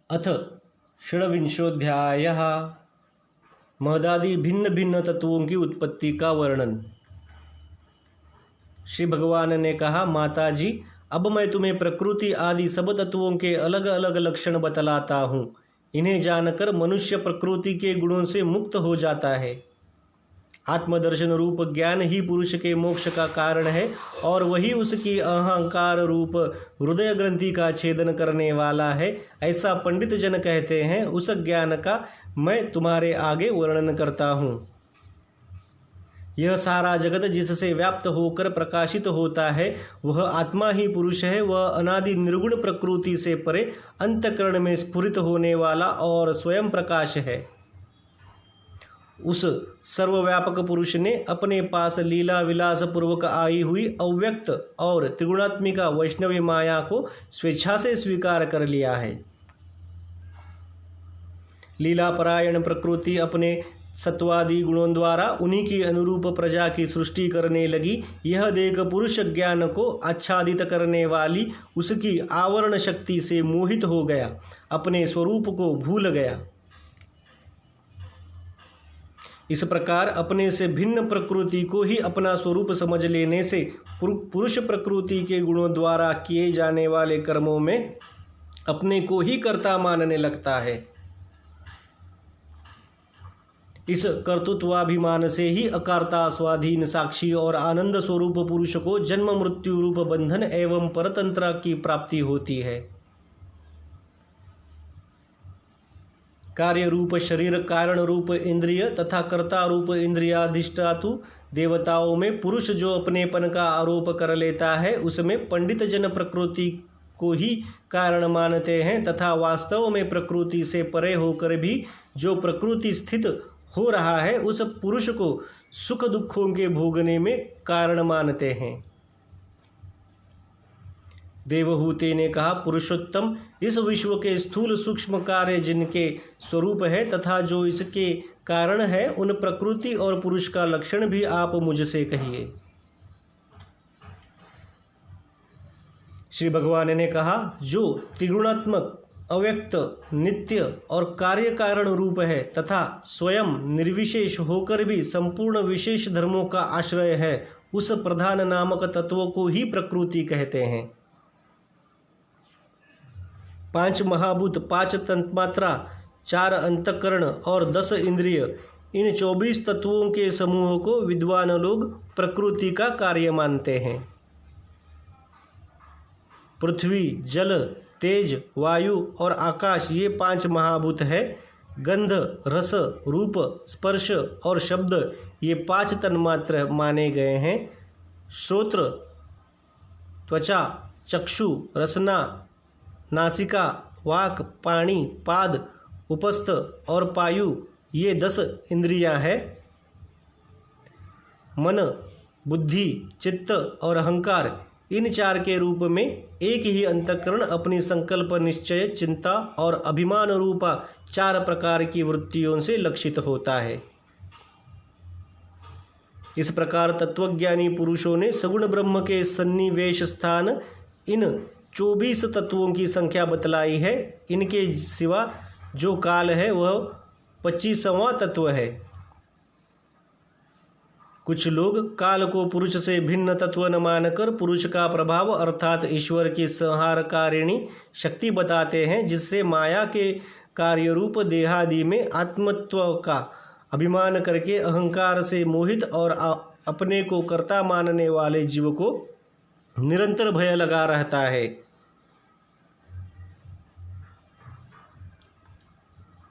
अथ षड्विंशोऽध्यायः। महदादि भिन्न भिन्न तत्वों की उत्पत्ति का वर्णन। श्री भगवान ने कहा, माता जी, अब मैं तुम्हें प्रकृति आदि सब तत्वों के अलग अलग लक्षण बतलाता हूँ। इन्हें जानकर मनुष्य प्रकृति के गुणों से मुक्त हो जाता है। आत्मदर्शन रूप ज्ञान ही पुरुष के मोक्ष का कारण है और वही उसकी अहंकार रूप हृदय ग्रंथि का छेदन करने वाला है, ऐसा पंडित जन कहते हैं। उस ज्ञान का मैं तुम्हारे आगे वर्णन करता हूँ। यह सारा जगत जिससे व्याप्त होकर प्रकाशित होता है वह आत्मा ही पुरुष है। वह अनादि निर्गुण प्रकृति से परे अंतःकरण में स्फुरित होने वाला और स्वयं प्रकाश है। उस सर्वव्यापक पुरुष ने अपने पास लीला विलास पूर्वक आई हुई अव्यक्त और त्रिगुणात्मिका वैष्णवी माया को स्वेच्छा से स्वीकार कर लिया है। लीला परायण प्रकृति अपने सत्वादि गुणों द्वारा उन्हीं की अनुरूप प्रजा की सृष्टि करने लगी। यह देख पुरुष ज्ञान को आच्छादित करने वाली उसकी आवरण शक्ति से मोहित हो गया, अपने स्वरूप को भूल गया। इस प्रकार अपने से भिन्न प्रकृति को ही अपना स्वरूप समझ लेने से पुरुष प्रकृति के गुणों द्वारा किए जाने वाले कर्मों में अपने को ही कर्ता मानने लगता है। इस कर्तृत्वाभिमान से ही अकर्ता स्वाधीन साक्षी और आनंद स्वरूप पुरुष को जन्म मृत्यु रूप बंधन एवं परतंत्र की प्राप्ति होती है। कार्य रूप शरीर, कारण रूप इंद्रिय तथा कर्ता रूप इंद्रियाधिष्ठातु देवताओं में पुरुष जो अपनेपन का आरोप कर लेता है, उसमें पंडित जन प्रकृति को ही कारण मानते हैं तथा वास्तव में प्रकृति से परे होकर भी जो प्रकृति स्थित हो रहा है उस पुरुष को सुख दुखों के भोगने में कारण मानते हैं। देवहूति ने कहा, पुरुषोत्तम, इस विश्व के स्थूल सूक्ष्म कार्य जिनके स्वरूप है तथा जो इसके कारण है, उन प्रकृति और पुरुष का लक्षण भी आप मुझसे कहिए। श्री भगवान ने कहा, जो त्रिगुणात्मक अव्यक्त नित्य और कार्य कारण रूप है तथा स्वयं निर्विशेष होकर भी संपूर्ण विशेष धर्मों का आश्रय है, उस प्रधान नामक तत्व को ही प्रकृति कहते हैं। 5 महाभूत, 5 तन्मात्रा, 4 अंतःकरण और 10 इंद्रिय, इन 24 तत्वों के समूह को विद्वान लोग प्रकृति का कार्य मानते हैं। पृथ्वी, जल, तेज, वायु और आकाश, ये 5 महाभूत है। गंध, रस, रूप, स्पर्श और शब्द, ये 5 तन्मात्र माने गए हैं। श्रोत्र, त्वचा, चक्षु, रसना, नासिका, वाक, पाणी, पाद, उपस्थ और पायु, ये 10 इंद्रियां हैं। मन, बुद्धि, चित्त और अहंकार, इन 4 के रूप में एक ही अंतःकरण अपनी संकल्प, निश्चय, चिंता और अभिमान रूपा 4 प्रकार की वृत्तियों से लक्षित होता है। इस प्रकार तत्वज्ञानी पुरुषों ने सगुण ब्रह्म के सन्निवेश स्थान इन 24 तत्वों की संख्या बतलाई है। इनके सिवा जो काल है वह 25वां तत्व है। कुछ लोग काल को पुरुष से भिन्न तत्व न मानकर पुरुष का प्रभाव अर्थात ईश्वर की संहारकारिणी शक्ति बताते हैं, जिससे माया के कार्य रूप देहादि में आत्मत्व का अभिमान करके अहंकार से मोहित और अपने को कर्ता मानने वाले जीव को निरंतर भय लगा रहता है।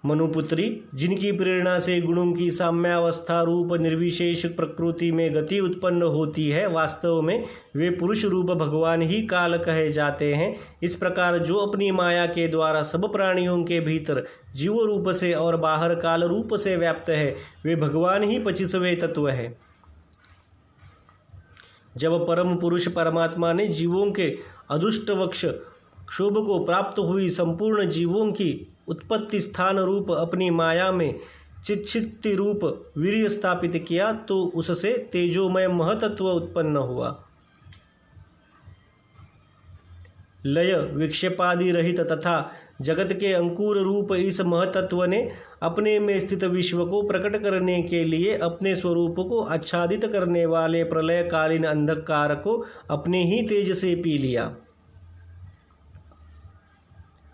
मनुपुत्री, जिनकी प्रेरणा से गुणों की साम्यावस्था रूप निर्विशेष प्रकृति में गति उत्पन्न होती है, वास्तव में वे पुरुष रूप भगवान ही काल कहे जाते हैं। इस प्रकार जो अपनी माया के द्वारा सब प्राणियों के भीतर जीव रूप से और बाहर काल रूप से व्याप्त है, वे भगवान ही 25वें तत्व है। जब परम पुरुष परमात्मा ने जीवों के अदुष्टवक्ष क्षोभ को प्राप्त हुई संपूर्ण जीवों की उत्पत्ति स्थान रूप अपनी माया में चिच्छक्ति रूप वीर्य स्थापित किया, तो उससे तेजोमय महतत्व उत्पन्न हुआ। लय विक्षेपादि रहित तथा जगत के अंकुर रूप इस महतत्व ने अपने में स्थित विश्व को प्रकट करने के लिए अपने स्वरूप को आच्छादित करने वाले प्रलयकालीन अंधकार को अपने ही तेज से पी लिया।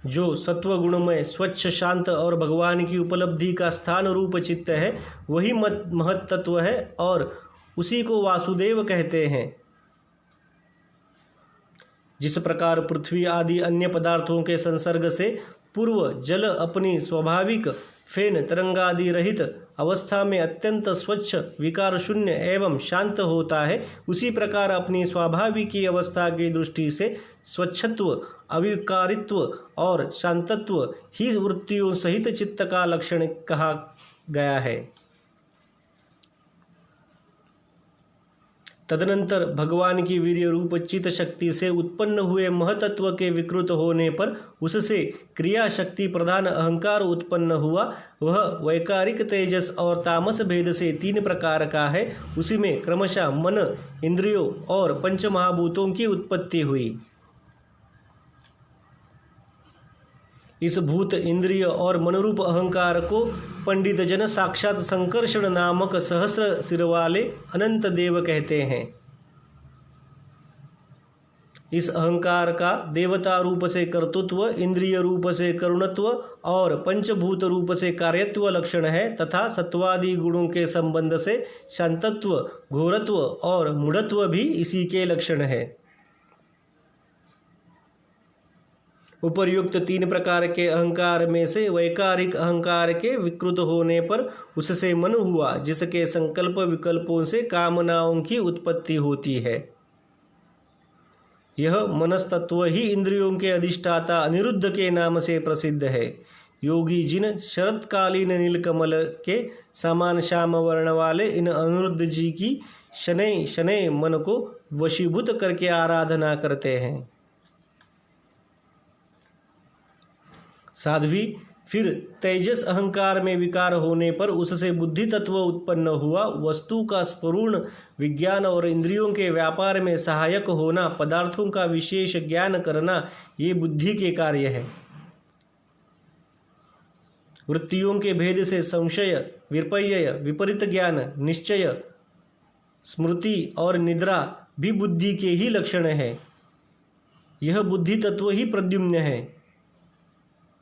जो सत्व गुणमय स्वच्छ शांत और भगवान की उपलब्धि का स्थान रूप चित्त है वही महत्तत्व है और उसी को वासुदेव कहते हैं। जिस प्रकार पृथ्वी आदि अन्य पदार्थों के संसर्ग से पूर्व जल अपनी स्वाभाविक फेन तरंगादि रहित अवस्था में अत्यंत स्वच्छ विकार शून्य एवं शांत होता है, उसी प्रकार अपनी स्वाभाविक अवस्था की दृष्टि से स्वच्छत्व अविकारित्व और शांतत्व ही वृत्तियों सहित चित्त का लक्षण कहा गया है। तदनंतर भगवान की वीर्य रूप चित शक्ति से उत्पन्न हुए महतत्व के विकृत होने पर उससे क्रिया शक्ति प्रधान अहंकार उत्पन्न हुआ। वह वैकारिक तेजस और तामस भेद से 3 प्रकार का है। उसी में क्रमशः मन, इंद्रियों और पंचमहाभूतों की उत्पत्ति हुई। इस भूत इंद्रिय और मनरूप अहंकार को पंडित जन साक्षात संकर्षण नामक सहस्र सिर वाले अनंत देव कहते हैं। इस अहंकार का देवता रूप से कर्तृत्व, इंद्रिय रूप से करुणत्व और पंचभूत रूप से कार्यत्व लक्षण है तथा सत्वादि गुणों के संबंध से शांतत्व, घोरत्व और मूढ़त्व भी इसी के लक्षण है। उपर्युक्त 3 प्रकार के अहंकार में से वैकारिक अहंकार के विकृत होने पर उससे मन हुआ, जिसके संकल्प विकल्पों से कामनाओं की उत्पत्ति होती है। यह मनस्तत्व ही इंद्रियों के अधिष्ठाता अनिरुद्ध के नाम से प्रसिद्ध है। योगी जिन शरतकालीन नीलकमल के समान श्याम वर्ण वाले इन अनिरुद्ध जी की शनै शनै मन को वशीभूत करके आराधना करते हैं। साध्वी फिर तेजस अहंकार में विकार होने पर उससे बुद्धि तत्व उत्पन्न हुआ। वस्तु का स्फुरण विज्ञान और इंद्रियों के व्यापार में सहायक होना, पदार्थों का विशेष ज्ञान करना, ये बुद्धि के कार्य है। वृत्तियों के भेद से संशय, विपर्यय, विपरीत ज्ञान, निश्चय, स्मृति और निद्रा भी बुद्धि के ही लक्षण है। यह बुद्धि तत्व ही प्रद्युम्न है।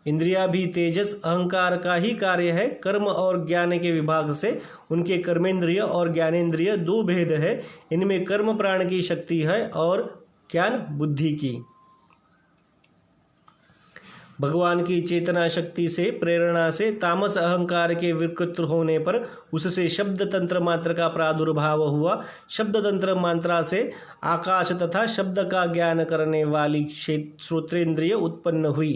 इंद्रिया भी तेजस अहंकार का ही कार्य है। कर्म और ज्ञान के विभाग से उनके कर्मेंद्रिय और ज्ञानेंद्रिय 2 भेद है। इनमें कर्म प्राण की शक्ति है और ज्ञान बुद्धि की। भगवान की चेतना शक्ति से प्रेरणा से तामस अहंकार के विकृत होने पर उससे शब्द तंत्र मात्र का प्रादुर्भाव हुआ। शब्द तंत्र मात्रा से आकाश तथा शब्द का ज्ञान करने वाली श्रोत्रेंद्रिय उत्पन्न हुई।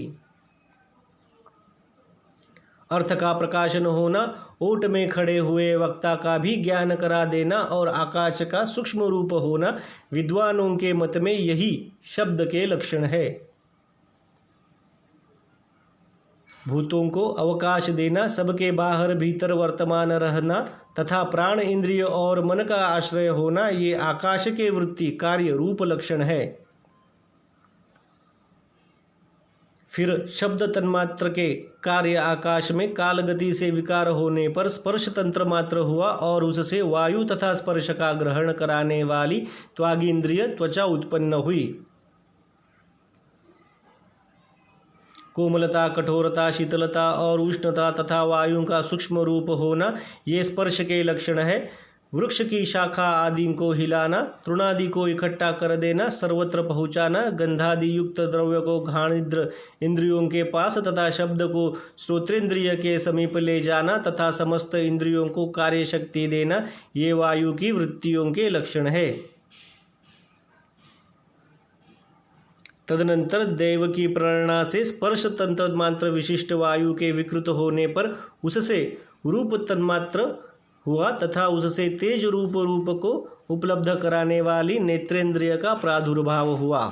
अर्थ का प्रकाशन होना, ओट में खड़े हुए वक्ता का भी ज्ञान करा देना और आकाश का सूक्ष्म रूप होना, विद्वानों के मत में यही शब्द के लक्षण है। भूतों को अवकाश देना, सबके बाहर भीतर वर्तमान रहना तथा प्राण इंद्रिय और मन का आश्रय होना, ये आकाश के वृत्ति कार्य रूप लक्षण है। फिर शब्द तन्मात्र के कार्य आकाश में काल गति से विकार होने पर स्पर्श तंत्र मात्र हुआ और उससे वायु तथा स्पर्श का ग्रहण कराने वाली त्वागींद्रिय त्वचा उत्पन्न हुई। कोमलता, कठोरता, शीतलता और उष्णता तथा वायु का सूक्ष्म रूप होना, ये स्पर्श के लक्षण है। वृक्ष की शाखा आदि को हिलाना, तृणादि को इकट्ठा कर देना, सर्वत्र पहुँचाना, गंधादि युक्त द्रव्य को घ्राणेन्द्र इंद्रियों के पास तथा शब्द को श्रोत्रेंद्रिय के समीप ले जाना तथा समस्त इंद्रियों को कार्य शक्ति देना, ये वायु की वृत्तियों के लक्षण है। तदनंतर देव की प्रेरणा से स्पर्श तंत्र मात्र विशिष्ट वायु के विकृत होने पर उससे रूप तन्मात्र हुआ तथा उससे तेज रूप को उपलब्ध कराने वाली नेत्रेंद्रिय का प्रादुर्भाव हुआ।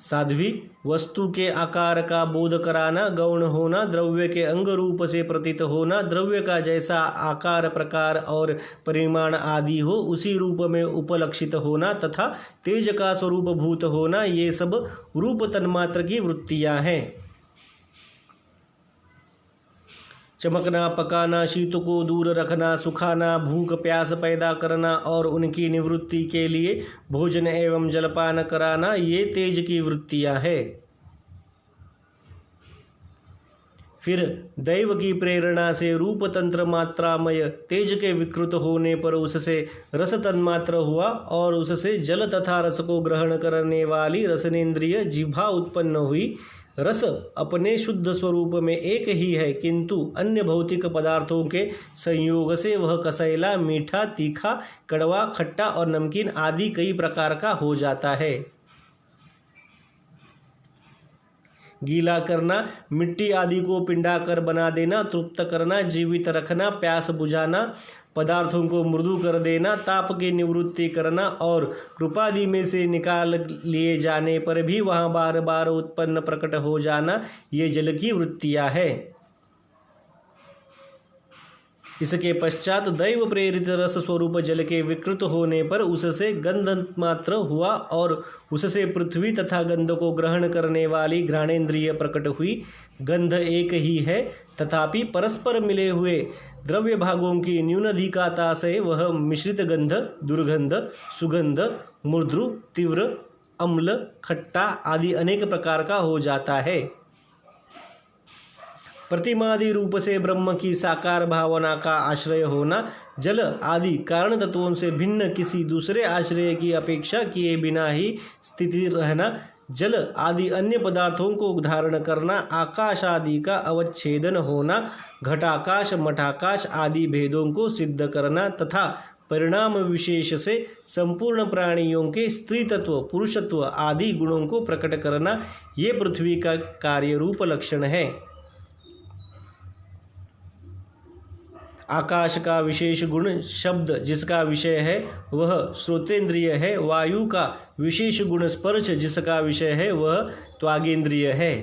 साध्वी, वस्तु के आकार का बोध कराना, गौण होना, द्रव्य के अंग रूप से प्रतीत होना, द्रव्य का जैसा आकार प्रकार और परिमाण आदि हो उसी रूप में उपलक्षित होना तथा तेज का स्वरूप भूत होना, ये सब रूप तन्मात्र की वृत्तियां हैं। चमकना, पकाना, शीत को दूर रखना, सुखाना, भूख प्यास पैदा करना और उनकी निवृत्ति के लिए भोजन एवं जलपान कराना, ये तेज की वृत्तियां हैं। फिर दैव की प्रेरणा से रूप तंत्र मात्रामय तेज के विकृत होने पर उससे रस तन्मात्र हुआ और उससे जल तथा रस को ग्रहण करने वाली रसनेन्द्रिय जिह्वा उत्पन्न हुई। रस अपने शुद्ध स्वरूप में एक ही है, किंतु अन्य भौतिक पदार्थों के संयोग से वह कसैला, मीठा, तीखा, कड़वा, खट्टा और नमकीन आदि कई प्रकार का हो जाता है। गीला करना, मिट्टी आदि को पिंडाकर बना देना, तृप्त करना, जीवित रखना, प्यास बुझाना, पदार्थों को मृदु कर देना, ताप की निवृत्ति करना और कृपादि में से निकाल लिए जाने पर भी वहाँ बार बार उत्पन्न प्रकट हो जाना, ये जल की वृत्तियाँ है। इसके पश्चात दैव प्रेरित रस स्वरूप जल के विकृत होने पर उससे गंध मात्र हुआ और उससे पृथ्वी तथा गंध को ग्रहण करने वाली घ्राणेन्द्रिय प्रकट हुई। गंध एक ही है, तथापि परस्पर मिले हुए द्रव्य भागों की न्यूनाधिकता से वह मिश्रित गंध, दुर्गंध, सुगंध, मूर्ध्र, तीव्र, अम्ल, खट्टा आदि अनेक प्रकार का हो जाता है। प्रतिमादि रूप से ब्रह्म की साकार भावना का आश्रय होना, जल आदि कारण तत्वों से भिन्न किसी दूसरे आश्रय की अपेक्षा किए बिना ही स्थिति रहना, जल आदि अन्य पदार्थों को धारण करना, आकाश आदि का अवच्छेदन होना, घटाकाश, मठाकाश आदि भेदों को सिद्ध करना तथा परिणाम विशेष से संपूर्ण प्राणियों के स्त्री तत्व, पुरुषत्व आदि गुणों को प्रकट करना, ये पृथ्वी का कार्य रूप लक्षण है। आकाश का विशेष गुण शब्द जिसका विषय है वह श्रोतेंद्रिय है, वायु का विशेष गुण स्पर्श जिसका विषय है वह त्वागेंद्रिय है,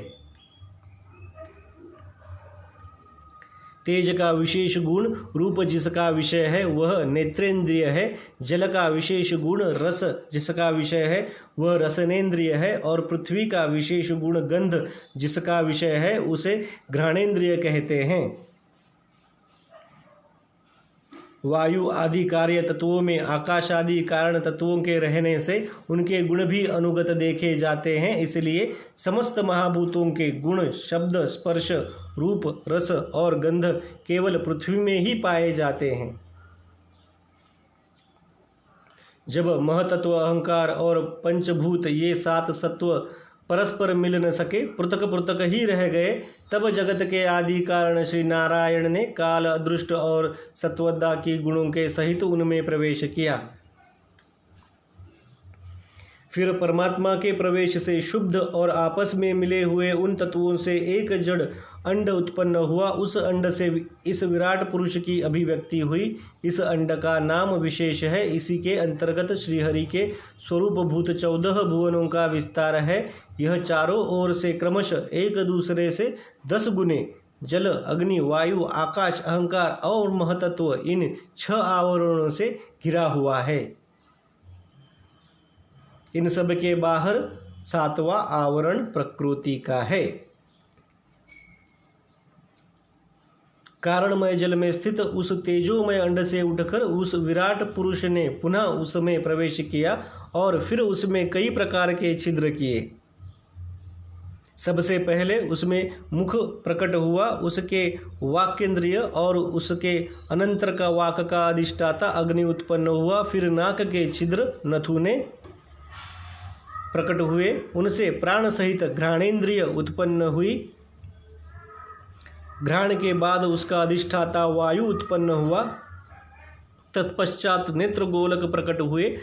तेज का विशेष गुण रूप जिसका विषय है वह नेत्रेंद्रिय है, जल का विशेष गुण रस जिसका विषय है वह रसनेन्द्रिय है और पृथ्वी का विशेष गुण गंध जिसका विषय है उसे घ्राणेन्द्रिय कहते हैं। वायु आदि कार्य तत्वों में आकाश आदि कारण तत्वों के रहने से उनके गुण भी अनुगत देखे जाते हैं, इसलिए समस्त महाभूतों के गुण शब्द, स्पर्श, रूप, रस और गंध केवल पृथ्वी में ही पाए जाते हैं। जब महतत्व, अहंकार और पंचभूत ये 7 सत्व परस्पर मिल न सके, पृथक पृथक ही रह गए, तब जगत के आदि कारण श्री नारायण ने काल, अदृष्ट और सत्वदा की गुणों के सहित उनमें प्रवेश किया। फिर परमात्मा के प्रवेश से शुद्ध और आपस में मिले हुए उन तत्वों से एक जड़ अंड उत्पन्न हुआ। उस अंड से इस विराट पुरुष की अभिव्यक्ति हुई। इस अंड का नाम विशेष है। इसी के अंतर्गत श्रीहरि के स्वरूप भूत 14 भुवनों का विस्तार है। यह चारों ओर से क्रमशः एक दूसरे से 10 गुने जल, अग्नि, वायु, आकाश, अहंकार और महतत्व इन 6 आवरणों से घिरा हुआ है। इन सब के बाहर 7वां आवरण प्रकृति का है। कारणमय जल में स्थित उस तेजोमय अंड से उठकर उस विराट पुरुष ने पुनः उसमें प्रवेश किया और फिर उसमें कई प्रकार के छिद्र किए। सबसे पहले उसमें मुख प्रकट हुआ, उसके वाक्येंद्रिय और उसके अनंतर का वाक का अधिष्ठाता अग्नि उत्पन्न हुआ। फिर नाक के छिद्र नथुने प्रकट हुए, उनसे प्राण सहित घ्राणेन्द्रिय उत्पन्न हुई। घ्राण के बाद उसका अधिष्ठाता वायु उत्पन्न हुआ। तत्पश्चात नेत्र गोलक प्रकट हुए,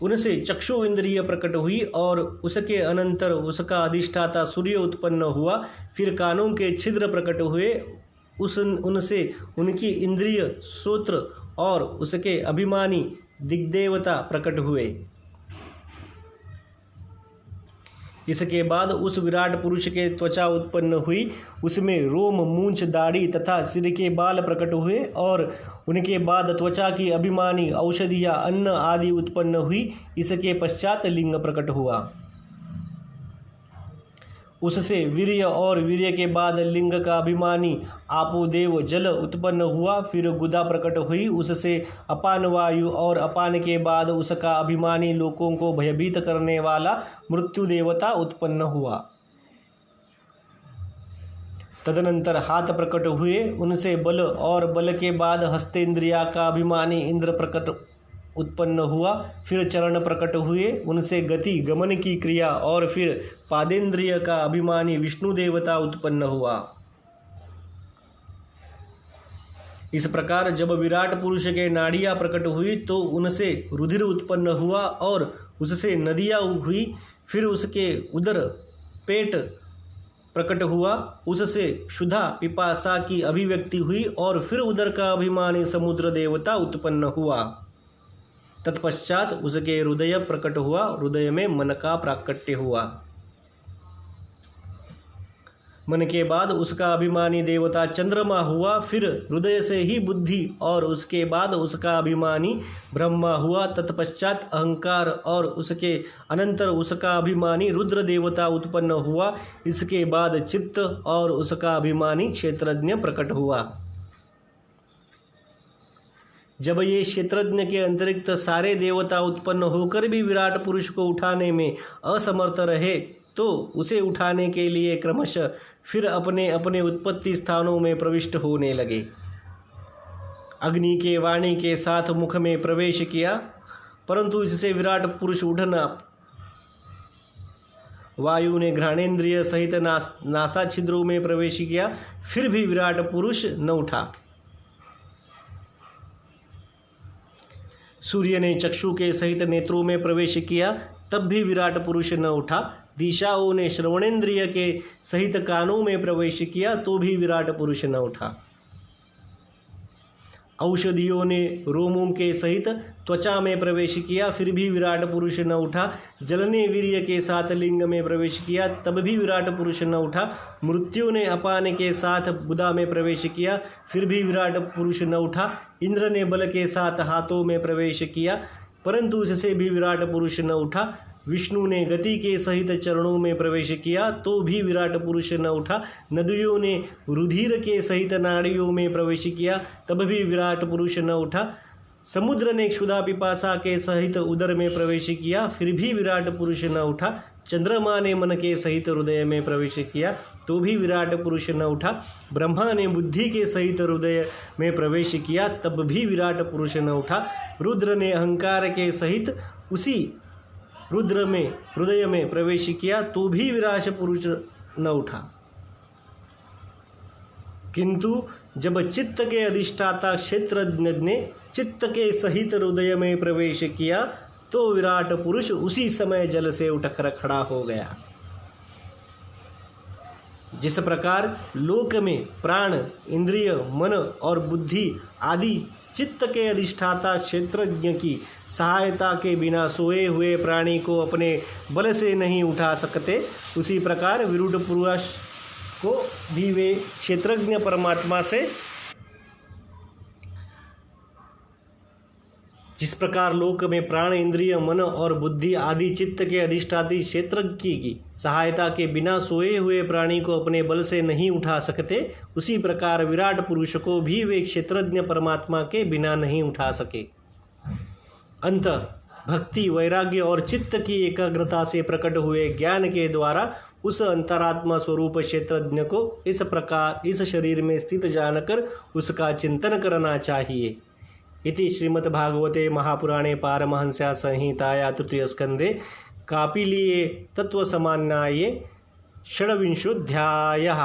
उनसे चक्षु इंद्रिय प्रकट हुई और उसके अनंतर उसका अधिष्ठाता सूर्य उत्पन्न हुआ। फिर कानों के छिद्र प्रकट हुए, उनसे उनकी इंद्रिय श्रोत्र और उसके अभिमानी दिग्देवता प्रकट हुए। इसके बाद उस विराट पुरुष के त्वचा उत्पन्न हुई, उसमें रोम, मूंछ, दाढ़ी तथा सिर के बाल प्रकट हुए और उनके बाद त्वचा की अभिमानी औषधियाँ, अन्न आदि उत्पन्न हुई। इसके पश्चात लिंग प्रकट हुआ। उससे वीर्य और वीर्य के बाद लिंग का अभिमानी आपोदेव जल उत्पन्न हुआ। फिर गुदा प्रकट हुई, उससे अपान वायु और अपान के बाद उसका अभिमानी लोकों को भयभीत करने वाला मृत्यु देवता उत्पन्न हुआ। तदनंतर हाथ प्रकट हुए, उनसे बल और बल के बाद हस्तेंद्रिया का अभिमानी इंद्र प्रकट उत्पन्न हुआ। फिर चरण प्रकट हुए, उनसे गति गमन की क्रिया और फिर पादेंद्रिय का अभिमानी विष्णु देवता उत्पन्न हुआ। इस प्रकार जब विराट पुरुष के नाड़ियाँ प्रकट हुई तो उनसे रुधिर उत्पन्न हुआ और उससे नदियाँ हुई। फिर उसके उदर पेट प्रकट हुआ, उससे क्षुधा पिपासा की अभिव्यक्ति हुई और फिर उदर का अभिमानी समुद्र देवता उत्पन्न हुआ। तत्पश्चात उसके हृदय प्रकट हुआ, हृदय में मन का प्राकट्य हुआ। मन के बाद उसका अभिमानी देवता चंद्रमा हुआ। फिर हृदय से ही बुद्धि और उसके बाद उसका अभिमानी ब्रह्मा हुआ। तत्पश्चात अहंकार और उसके अनंतर उसका अभिमानी रुद्र देवता उत्पन्न हुआ। इसके बाद चित्त और उसका अभिमानी क्षेत्रज्ञ प्रकट हुआ। जब ये क्षेत्रज्ञ के अतिरिक्त सारे देवता उत्पन्न होकर भी विराट पुरुष को उठाने में असमर्थ रहे तो उसे उठाने के लिए क्रमशः फिर अपने अपने उत्पत्ति स्थानों में प्रविष्ट होने लगे। अग्नि के वाणी के साथ मुख में प्रवेश किया, परंतु इससे विराट पुरुष उठ न। वायु ने घ्राणेन्द्रिय सहित नासा छिद्रों में प्रवेश किया, फिर भी विराट पुरुष न उठा। सूर्य ने चक्षु के सहित नेत्रों में प्रवेश किया, तब भी विराट पुरुष न उठा। दिशाओं ने श्रवणेन्द्रिय के सहित कानों में प्रवेश किया, तो भी विराट पुरुष न उठा। औषधियों ने रोमों के सहित त्वचा में प्रवेश किया, फिर भी विराट पुरुष न उठा। जल ने वीर्य के साथ लिंग में प्रवेश किया, तब भी विराट पुरुष न उठा। मृत्यु ने अपान के साथ गुदा में प्रवेश किया, फिर भी विराट पुरुष न उठा। इंद्र ने बल के साथ हाथों में प्रवेश किया, परंतु इससे भी विराट पुरुष न उठा। विष्णु ने गति के सहित चरणों में प्रवेश किया, तो भी विराट पुरुष न उठा। नदियों ने रुधिर के सहित नाड़ियों में प्रवेश किया, तब भी विराट पुरुष न उठा। समुद्र ने क्षुधा पिपासा के सहित उदर में प्रवेश किया, फिर भी विराट पुरुष न उठा। चंद्रमा ने मन के सहित हृदय में प्रवेश किया, तो भी विराट पुरुष न उठा। ब्रह्मा ने बुद्धि के सहित हृदय में प्रवेश किया, तब भी विराट पुरुष न उठा। रुद्र ने अहंकार के सहित उसी रुद्र में हृदय में प्रवेश किया, तो भी विराट पुरुष न उठा। किंतु जब चित्त के अधिष्ठाता क्षेत्रज्ञ ने चित्त के सहित हृदय में प्रवेश किया, तो विराट पुरुष उसी समय जल से उठकर खड़ा हो गया। जिस प्रकार लोक में प्राण, इंद्रिय, मन और बुद्धि आदि चित्त के अधिष्ठाता क्षेत्रज्ञ की सहायता के बिना सोए हुए प्राणी को अपने बल से नहीं उठा सकते, उसी प्रकार विरूढ़ पुरुष को भी वे क्षेत्रज्ञ परमात्मा से, जिस प्रकार लोक में प्राण, इंद्रिय, मन और बुद्धि आदि चित्त के अधिष्ठाती क्षेत्रज्ञ की सहायता के बिना सोए हुए प्राणी को अपने बल से नहीं उठा सकते, उसी प्रकार विराट पुरुष को भी वे क्षेत्रज्ञ परमात्मा के बिना नहीं उठा सके। अंत भक्ति, वैराग्य और चित्त की एकाग्रता से प्रकट हुए ज्ञान के द्वारा उस अंतरात्मा स्वरूप क्षेत्रज्ञ को इस प्रकार इस शरीर में स्थित जानकर उसका चिंतन करना चाहिए। इति श्रीमद्भागवते महापुराणे पारमहंस्या संहिताया तृतीय स्कंदे कापिलीये तत्वसमान्याये षड्विंशोऽध्यायः।